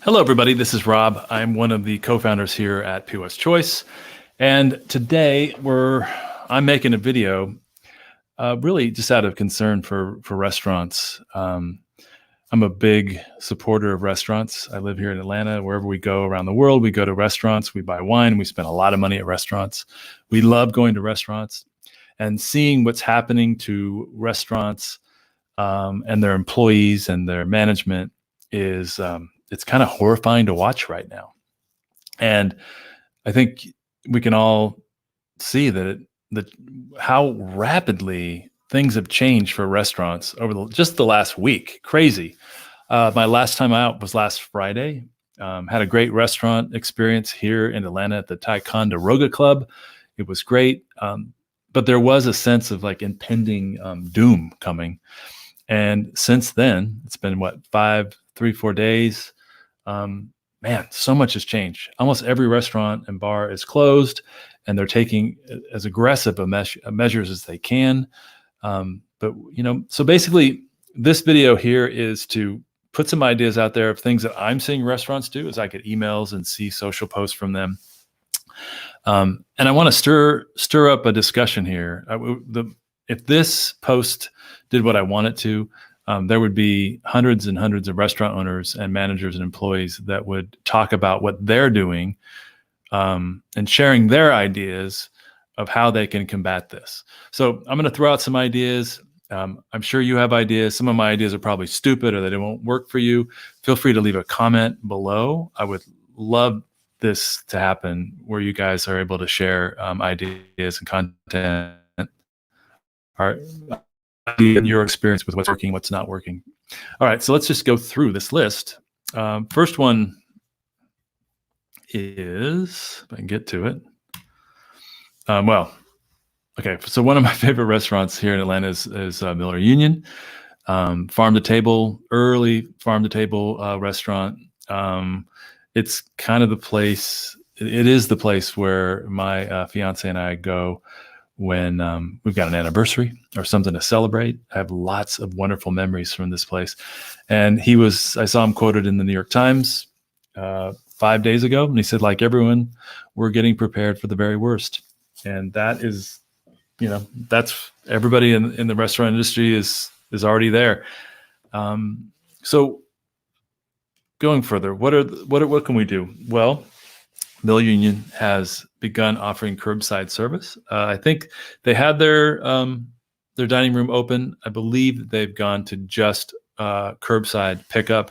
Hello, everybody. This is Rob. I'm one of the co-founders here at POS Choice, and today I'm making a video, really just out of concern for restaurants. I'm a big supporter of restaurants. I live here in Atlanta. Wherever we go around the world, we go to restaurants. We buy wine. We spend a lot of money at restaurants. We love going to restaurants and seeing what's happening to restaurants and their employees and their management is. It's kind of horrifying to watch right now. And I think we can all see that how rapidly things have changed for restaurants over just the last week. Crazy. My last time out was last Friday. Had a great restaurant experience here in Atlanta at the Ticonderoga Club. It was great. But there was a sense of like impending doom coming. And since then, it's been 3-4 days. Man, so much has changed. Almost every restaurant and bar is closed, and they're taking as aggressive measures as they can. So basically, this video here is to put some ideas out there of things that I'm seeing restaurants do, as I get emails and see social posts from them. And I want to stir up a discussion here. If this post did what I want it to, there would be hundreds and hundreds of restaurant owners and managers and employees that would talk about what they're doing and sharing their ideas of how they can combat this. So I'm going to throw out some ideas. I'm sure you have ideas. Some of my ideas are probably stupid or that it won't work for you. Feel free to leave a comment below. I would love this to happen where you guys are able to share ideas and content. Your experience with what's working, what's not working. All right, so let's just go through this list. First one is, if I can get to it. Okay, so one of my favorite restaurants here in Atlanta is Miller Union, farm to table, early farm to table restaurant. It's kind of the place. It is the place where my fiance and I go when we've got an anniversary or something to celebrate. I have lots of wonderful memories from this place. And I saw him quoted in the New York Times 5 days ago. And he said, like everyone, we're getting prepared for the very worst. And that is, that's everybody in the restaurant industry is already there. So going further, what can we do? Well, Miller Union has begun offering curbside service. I think they had their dining room open. I believe that they've gone to just curbside pickup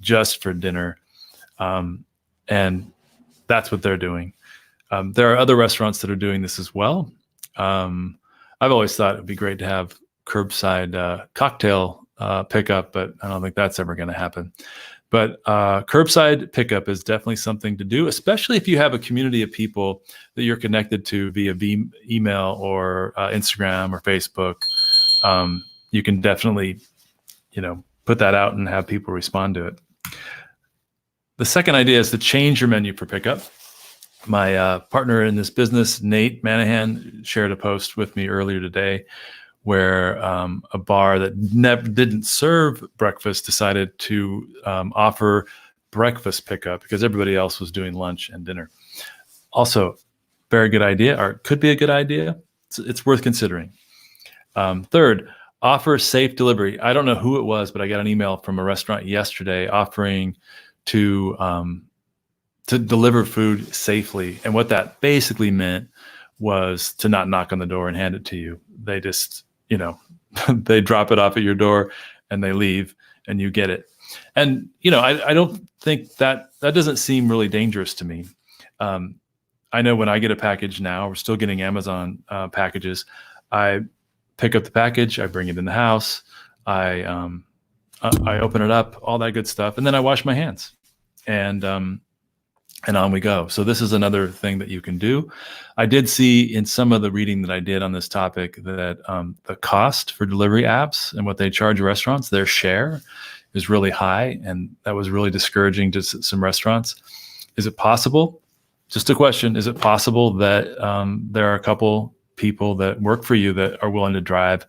just for dinner. And that's what they're doing. There are other restaurants that are doing this as well. I've always thought it'd be great to have curbside cocktail pickup, but I don't think that's ever going to happen. But curbside pickup is definitely something to do, especially if you have a community of people that you're connected to via email or Instagram or Facebook. You can definitely, put that out and have people respond to it. The second idea is to change your menu for pickup. My partner in this business, Nate Manahan, shared a post with me earlier today where a bar that didn't serve breakfast decided to offer breakfast pickup because everybody else was doing lunch and dinner. Also, very good idea, or could be a good idea. It's worth considering. Third, offer safe delivery. I don't know who it was, but I got an email from a restaurant yesterday offering to deliver food safely. And what that basically meant was to not knock on the door and hand it to you. They just, they drop it off at your door and they leave and you get it. And, I don't think that doesn't seem really dangerous to me. I know when I get a package now, we're still getting Amazon packages. I pick up the package, I bring it in the house, I open it up, all that good stuff. And then I wash my hands and on we go. So this is another thing that you can do. I did see in some of the reading that I did on this topic that the cost for delivery apps and what they charge restaurants, their share is really high. And that was really discouraging to some restaurants. Is it possible? Just a question. Is it possible that there are a couple people that work for you that are willing to drive,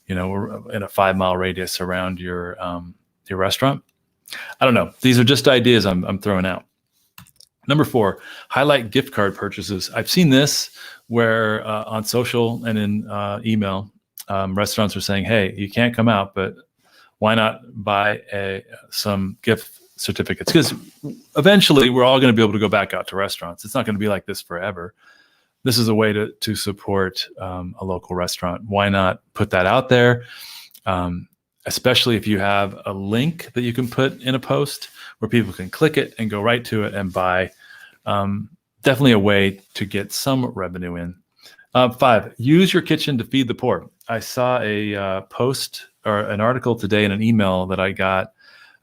in a 5-mile radius around your restaurant? I don't know. These are just ideas I'm throwing out. Number 4, highlight gift card purchases. I've seen this where on social and in email, restaurants are saying, hey, you can't come out, but why not buy some gift certificates? Because eventually we're all going to be able to go back out to restaurants. It's not going to be like this forever. This is a way to support a local restaurant. Why not put that out there? Especially if you have a link that you can put in a post where people can click it and go right to it and buy. Definitely a way to get some revenue in. 5, use your kitchen to feed the poor. I saw a post or an article today in an email that I got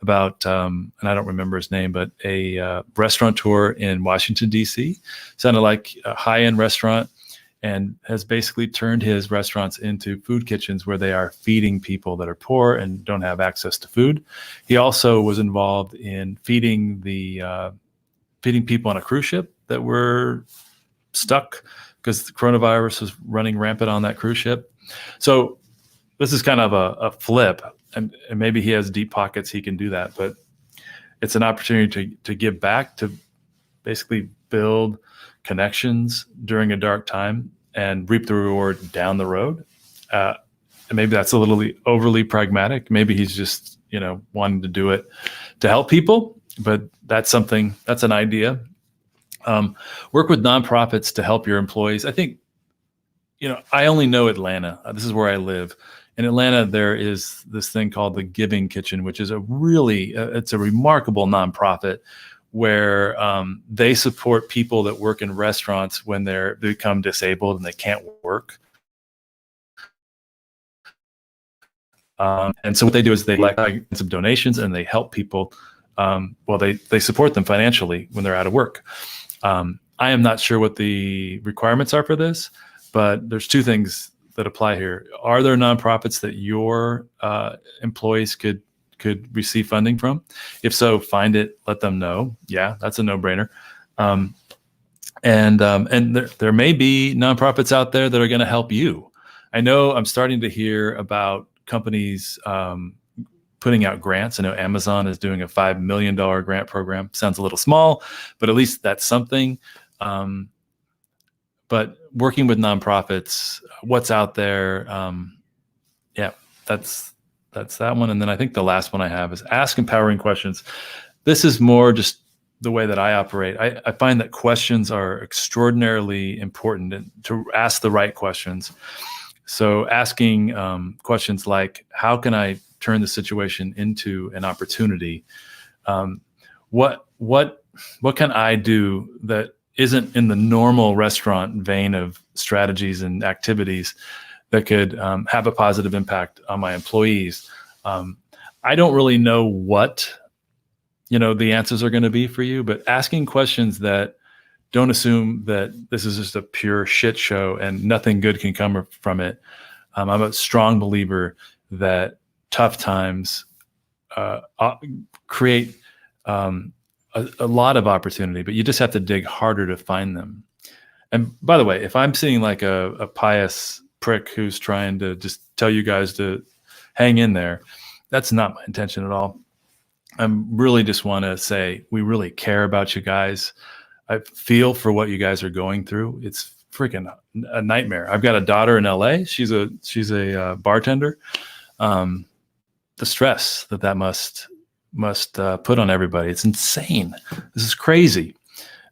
about, and I don't remember his name, but a restaurateur in Washington, D.C. Sounded like a high-end restaurant and has basically turned his restaurants into food kitchens where they are feeding people that are poor and don't have access to food. He also was involved in feeding people on a cruise ship that were stuck because the coronavirus was running rampant on that cruise ship. So this is kind of a flip, and maybe he has deep pockets, he can do that, but it's an opportunity to give back, to basically build connections during a dark time and reap the reward down the road. And maybe that's a little overly pragmatic. Maybe he's just, wanting to do it to help people, but that's an idea. Work with nonprofits to help your employees. I think, I only know Atlanta. This is where I live. In Atlanta, there is this thing called the Giving Kitchen, which is it's a remarkable nonprofit where they support people that work in restaurants when they become disabled and they can't work. And so what they do is they collect some donations and they help people. They support them financially when they're out of work. I am not sure what the requirements are for this, but there's 2 things that apply here. Are there nonprofits that your employees could receive funding from? If so, find it, let them know. Yeah, that's a no-brainer. And there may be nonprofits out there that are going to help you. I know I'm starting to hear about companies putting out grants. I know Amazon is doing a $5 million grant program. Sounds a little small, but at least that's something. But working with nonprofits, what's out there? That's that one. And then I think the last one I have is ask empowering questions. This is more just the way that I operate. I find that questions are extraordinarily important to ask the right questions. So asking questions like, how can I turn the situation into an opportunity? What can I do that isn't in the normal restaurant vein of strategies and activities that could have a positive impact on my employees? I don't really know what the answers are going to be for you, but asking questions that don't assume that this is just a pure shit show and nothing good can come from it. I'm a strong believer that tough times create a lot of opportunity, but you just have to dig harder to find them. And by the way, if I'm seeing like a pious prick who's trying to just tell you guys to hang in there, that's not my intention at all. I really just want to say we really care about you guys. I feel for what you guys are going through. It's freaking a nightmare. I've got a daughter in LA. She's a bartender. The stress that must put on everybody. It's insane. This is crazy.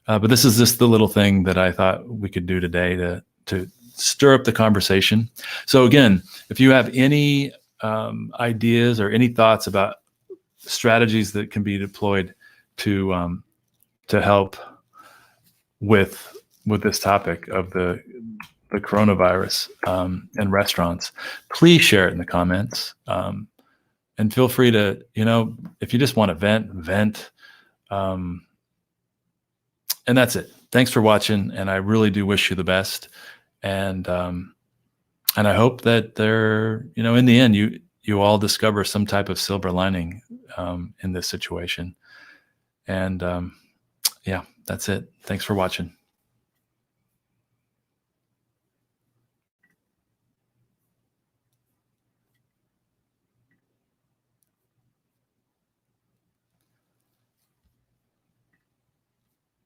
But this is just the little thing that I thought we could do today to stir up the conversation. So again, if you have any ideas or any thoughts about strategies that can be deployed to help with this topic of the coronavirus and restaurants, please share it in the comments. And feel free to, if you just want to vent. And that's it. Thanks for watching. And I really do wish you the best. And I hope that in the end, you all discover some type of silver lining in this situation. And that's it. Thanks for watching.